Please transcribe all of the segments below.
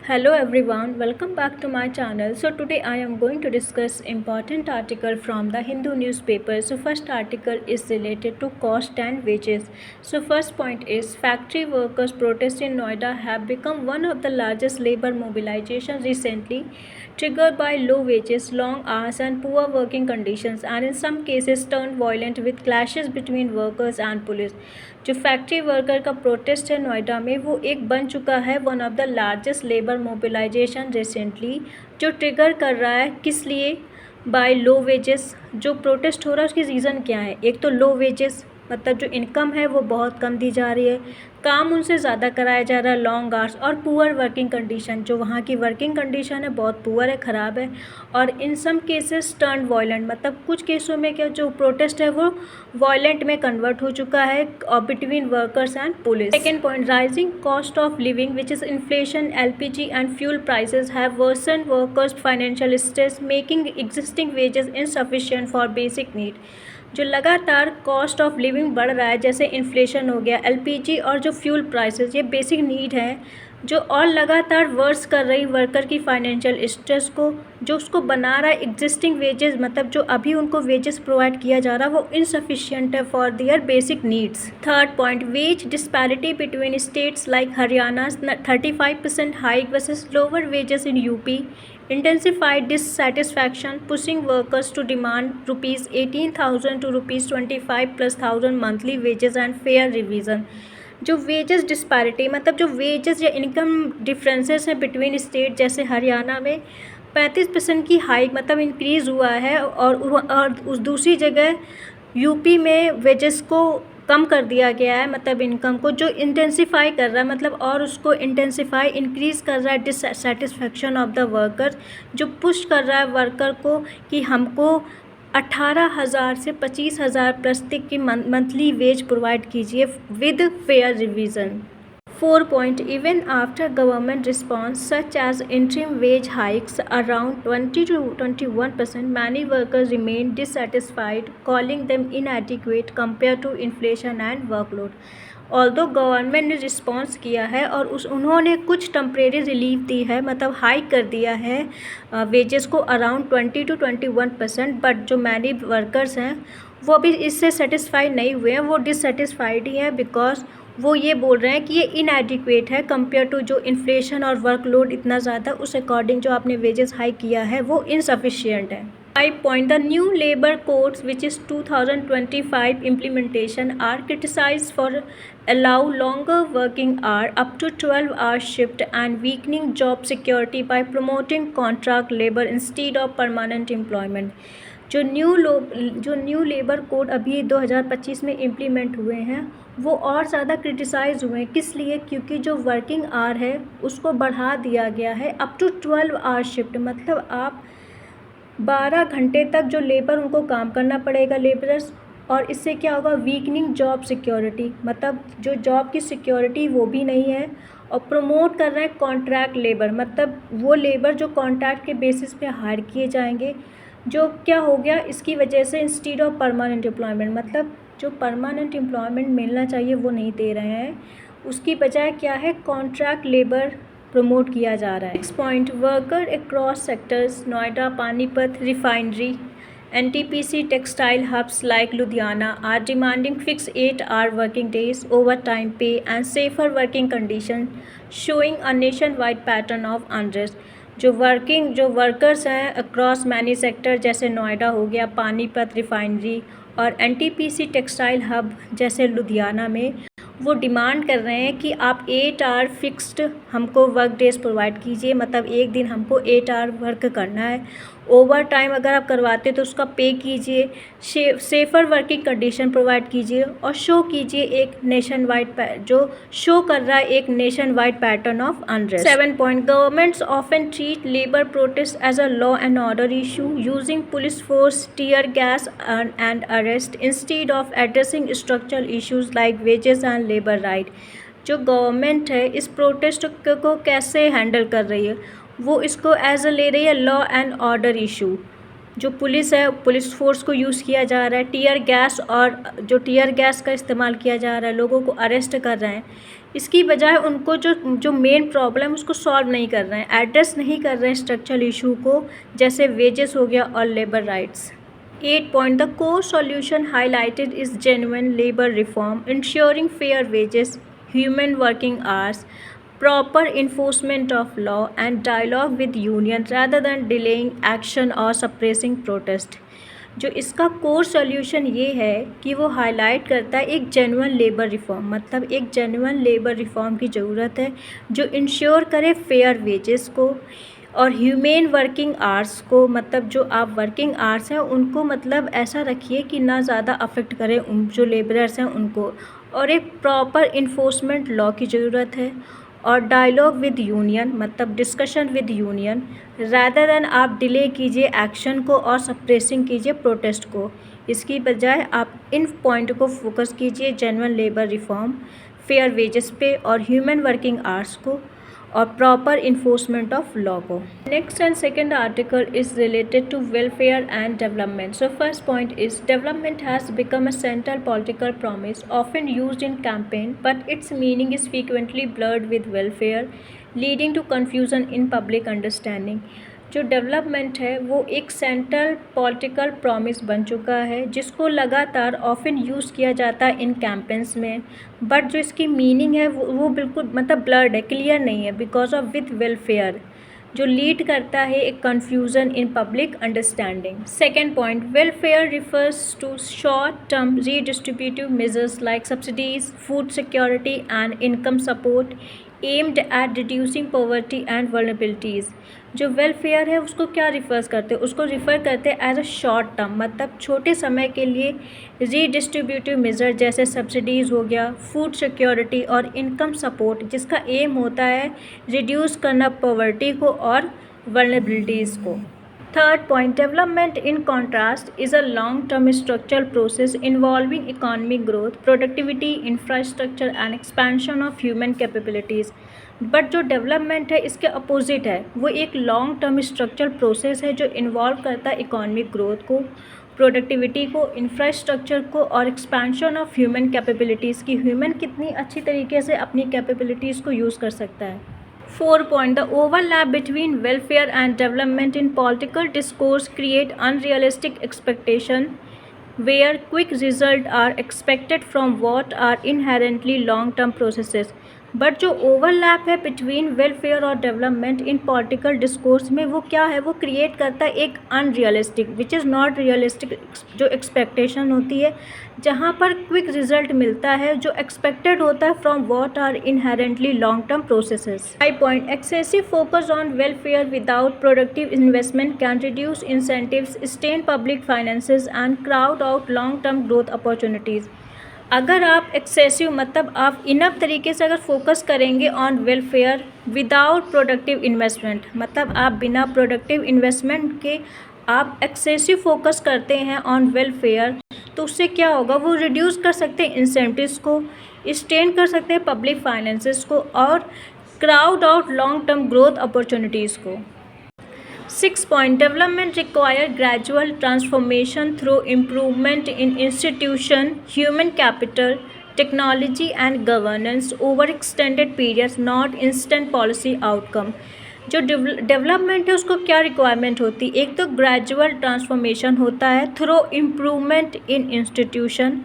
Hello everyone, welcome back to my channel. So today I am going to discuss important article from the Hindu newspaper. So first article is related to cost and wages. So first point is factory workers protest in Noida have become one of the largest labor mobilizations recently, triggered by low wages, long hours and poor working conditions, and in some cases turned violent with clashes between workers and police. जो factory worker का protest है नोएडा में वो एक बन चुका है one of the largest labour mobilisation recently, जो ट्रिगर कर रहा है किस लिए बाय लो वेजेस। जो प्रोटेस्ट हो रहा है उसकी रीज़न क्या है? एक तो लो वेजेस, मतलब जो इनकम है वो बहुत कम दी जा रही है, काम उनसे ज़्यादा कराया जा रहा है, लॉन्ग आवर्स, और पुअर वर्किंग कंडीशन, जो वहाँ की वर्किंग कंडीशन है बहुत पुअर है, ख़राब है, और इन सम केसेस टर्न वायलेंट, मतलब कुछ केसों में क्या जो प्रोटेस्ट है वो वायलेंट में कन्वर्ट हो चुका है between workers and police. Second point, rising cost of living which is inflation, LPG and fuel prices have worsen workers financial stress, making existing wages insufficient for basic need. जो लगातार cost of living बढ़ रहा है, जैसे inflation हो गया, LPG और जो फ्यूल प्राइसेस, ये बेसिक नीड है जो और लगातार वर्स कर रही वर्कर की फाइनेंशियल स्ट्रेस को, जो उसको बना रहा है एग्जिस्टिंग वेजेस, मतलब जो अभी उनको वेजेस प्रोवाइड किया जा रहा है वो इनसफिशिएंट है for their basic needs. Third point, wage disparity between states like Haryana 35% hike versus lower wages in UP, intensified dissatisfaction, pushing workers to demand rupees 18,000 to rupees 25,000+ monthly wages and fair revision। जो wages disparity, मतलब जो wages या income differences हैं between state, जैसे हरियाणा में 35% की hike मतलब increase हुआ है, और उस दूसरी जगह यूपी में वेजेस को कम कर दिया गया है, मतलब इनकम को जो इंटेंसिफाई कर रहा है, मतलब और उसको इंटेंसिफाई इंक्रीज़ कर रहा है डिससेटिस्फैक्शन ऑफ द वर्कर, जो पुश कर रहा है वर्कर को कि हमको 18,000 से 25,000 प्लस तक की मंथली वेज प्रोवाइड कीजिए with fair revision. 4 point, even after government response such as interim wage hikes around 20 to 21%, many workers remain dissatisfied, calling them inadequate compared to inflation and workload। Although government ने response किया है और उन्होंने कुछ temporary relief दी है, मतलब hike कर दिया है वेजेस को अराउंड 20 to 21%, बट जो मैनी वर्कर्स हैं वो भी इससे सेटिस्फाई नहीं हुए हैं, वो डिससेटिस्फाइड ही हैं, बिकॉज वो ये बोल रहे हैं कि ये इनएडिक्वेट है कंपेयर टू जो इन्फ्लेशन और वर्कलोड इतना ज़्यादा, उस अकॉर्डिंग जो आपने वेजेस हाइक किया है वो इनसफिशिएंट है। 5 point, the new labor codes which is 2025 implementation are criticized for allow longer working hour up to 12-hour shift and weakening job security by promoting contract labor instead of permanent employment। जो new labour code अभी 2025 में implement हुए हैं वो और ज़्यादा criticise हुए हैं, किस लिए? क्योंकि जो वर्किंग आवर है उसको बढ़ा दिया गया है अप टू 12-hour शिफ्ट, मतलब आप 12 घंटे तक जो लेबर उनको काम करना पड़ेगा लेबरर्स, और इससे क्या होगा? वीकनिंग जॉब सिक्योरिटी, मतलब जो जॉब की सिक्योरिटी वो भी नहीं है, और प्रमोट कर रहे हैं कॉन्ट्रैक्ट लेबर, मतलब वो लेबर जो कॉन्ट्रैक्ट के बेसिस पे हायर किए जाएंगे, जो क्या हो गया इसकी वजह से इंस्टीड ऑफ परमानेंट एम्प्लॉयमेंट, मतलब जो परमानेंट एम्प्लॉयमेंट मिलना चाहिए वो नहीं दे रहे हैं, उसकी बजाय क्या है? कॉन्ट्रैक्ट लेबर प्रमोट किया जा रहा है। Next point, worker across sectors Noida, Panipat refinery, NTPC textile hubs like Ludhiana are demanding fix 8-hour working days, overtime pay and safer working condition, showing a nationwide pattern of unrest. जो workers हैं across many sector, जैसे नोएडा हो गया, Panipat refinery और NTPC textile hub जैसे लुधियाना में, वो demand कर रहे हैं कि आप 8-hour फिक्स्ड हमको वर्क डेज प्रोवाइड कीजिए, मतलब एक दिन हमको 8-hour वर्क करना है, ओवर टाइम अगर आप करवाते तो उसका पे कीजिए, सेफ़र वर्किंग कंडीशन प्रोवाइड कीजिए, और शो कीजिए एक नेशन वाइड जो शो कर रहा है एक nationwide pattern of unrest. 7 point, governments often treat labour protest as a law and order issue using police force, tear gas and arrest instead of addressing structural issues like wages and labour right. जो government है इस protest को कैसे handle कर रही है? वो इसको एज अ ले रही है लॉ एंड ऑर्डर इशू। जो पुलिस है, पुलिस फोर्स को यूज़ किया जा रहा है, टीयर गैस, और जो टीयर गैस का इस्तेमाल किया जा रहा है, लोगों को अरेस्ट कर रहे हैं, इसकी बजाय उनको जो जो मेन प्रॉब्लम उसको सॉल्व नहीं कर रहे हैं, एड्रेस नहीं कर रहे हैं स्ट्रक्चरल इशू को, जैसे वेजेस हो गया और labour rights. 8 point, the core solution highlighted is genuine labor reform, ensuring fair wages, human working hours, proper enforcement of law, and dialogue with union rather than delaying action or suppressing protest. जो इसका core solution ये है कि वो highlight करता है एक genuine labour reform, मतलब एक जेन्युइन लेबर रिफॉर्म की ज़रूरत है जो इंश्योर करे फेयर वेजेस को और ह्यूमेन वर्किंग आवर्स को, मतलब जो आप वर्किंग आवर्स हैं उनको मतलब ऐसा रखिए कि ना ज़्यादा अफेक्ट करें उन जो लेबरर्स हैं उनको, और एक प्रॉपर इन्फोर्समेंट लॉ की ज़रूरत है, और डायलॉग विद यूनियन मतलब discussion with union rather than आप डिले कीजिए एक्शन को और सप्रेसिंग कीजिए प्रोटेस्ट को। इसकी बजाय आप इन पॉइंट को फोकस कीजिए, genuine labour reform, fair wages पे और ह्यूमन वर्किंग आवर्स को और प्रॉपर इन्फोर्समेंट ऑफ लॉ को। Next and second article is related to welfare and development. So first point is development has become a central political promise often used in campaign but its meaning is frequently blurred with welfare leading to confusion in public understanding. जो development है वो एक central political promise बन चुका है जिसको लगातार often use किया जाता है इन कैंपेन्स में, बट जो इसकी मीनिंग है वो बिल्कुल मतलब ब्लर्ड है, क्लियर नहीं है बिकॉज ऑफ विद वेलफेयर, जो लीड करता है एक confusion in public understanding. Second point, welfare refers to short term redistributive measures like subsidies, food security and income support aimed at reducing poverty and vulnerabilities. जो welfare है उसको क्या refers करते हैं, उसको रिफ़र करते हैं एज अ शॉर्ट टर्म, मतलब छोटे समय के लिए रीडिस्ट्रीब्यूटिव मेजर जैसे सब्सिडीज़ हो गया, फूड सिक्योरिटी और इनकम सपोर्ट, जिसका एम होता है रिड्यूस करना पॉवर्टी को और वल्नरेबिलिटीज़ को। Third point, development in contrast is a long term structural process involving economic growth, productivity, infrastructure and expansion of human capabilities. But जो डेवलपमेंट है इसके अपोजिट है, वो एक लॉन्ग टर्म स्ट्रक्चरल प्रोसेस है जो इन्वॉल्व करता है इकोनॉमिक ग्रोथ को, प्रोडक्टिविटी को, इंफ्रास्ट्रक्चर को और एक्सपेंशन ऑफ ह्यूमन कैपेबिलिटीज़ की ह्यूमन कितनी अच्छी तरीके से अपनी कैपेबिलिटीज़ को यूज़ कर सकता है। 4 point, the overlap between welfare and development in political discourse create unrealistic expectation where quick results are expected from what are inherently long-term processes. But जो ओवरलैप है बिटवीन वेलफेयर और डेवलपमेंट इन पॉलिटिकल डिस्कोर्स में वो क्या है, वो create करता है एक unrealistic which is not realistic जो एक्सपेक्टेशन होती है, जहाँ पर क्विक रिजल्ट मिलता है जो एक्सपेक्टेड होता है from what are inherently long term processes. 5 point, excessive focus on welfare without productive investment can reduce incentives, strain public finances and crowd out long term growth opportunities. अगर आप excessive मतलब आप enough तरीके से अगर focus करेंगे on welfare without productive investment, मतलब आप बिना प्रोडक्टिव इन्वेस्टमेंट के आप एक्सेसिव फोकस करते हैं ऑन वेलफेयर, तो उससे क्या होगा, वो रिड्यूस कर सकते हैं इंसेंटिव्स को, स्टेन कर सकते हैं पब्लिक फाइनेंसेस को और crowd out long term growth opportunities को। 6 point, development require gradual transformation through improvement in institution, human capital, technology and governance over extended periods, not instant policy outcome. जो development है उसको क्या रिक्वायरमेंट होती है, एक तो ग्रेजुअल ट्रांसफॉर्मेशन होता है through improvement in institution,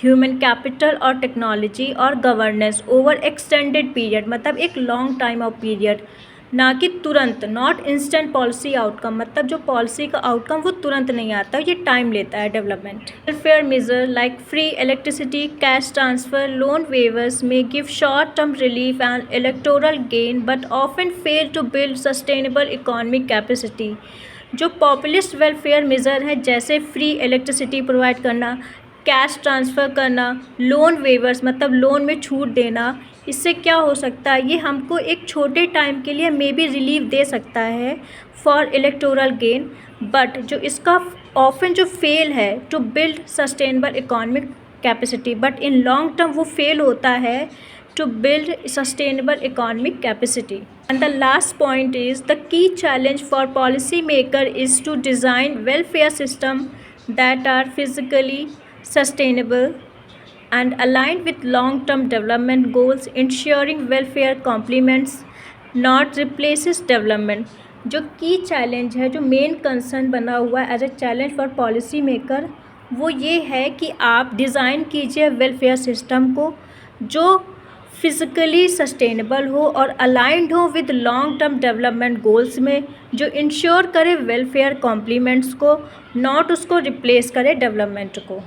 human capital और टेक्नोलॉजी और गवर्नेंस ओवर एक्सटेंडेड पीरियड, मतलब एक लॉन्ग टाइम ऑफ पीरियड, ना कि तुरंत, नॉट इंस्टेंट पॉलिसी आउटकम, मतलब जो पॉलिसी का आउटकम वो तुरंत नहीं आता, ये टाइम लेता है development. Welfare measure like free electricity, cash transfer, loan waivers में give short term relief and electoral gain but often fail to build sustainable economic capacity. जो पॉपुलिस्ट वेलफेयर मेजर है जैसे फ्री इलेक्ट्रिसिटी प्रोवाइड करना, cash transfer करना, loan waivers मतलब loan में छूट देना, इससे क्या हो सकता है, ये हमको एक छोटे टाइम के लिए मे बी रिलीफ दे सकता है फॉर इलेक्टोरल गेन, बट जो इसका ऑफन जो फेल है to build sustainable economic capacity, but in long term वो फेल होता है to build sustainable economic capacity. And the last point is the key challenge for policymaker is to design welfare system that are physically sustainable, and aligned with long-term development goals, ensuring welfare complements, not replaces development. जो की challenge है, जो main concern बना हुआ है as a challenge for policy maker, वो ये है कि आप डिज़ाइन कीजिए वेलफेयर सिस्टम को जो फिज़िकली सस्टेनेबल हो और अलाइंड हो with long term development goals में, जो इंश्योर करे वेलफेयर कॉम्प्लीमेंट्स को, नॉट उसको रिप्लेस करे डेवलपमेंट को.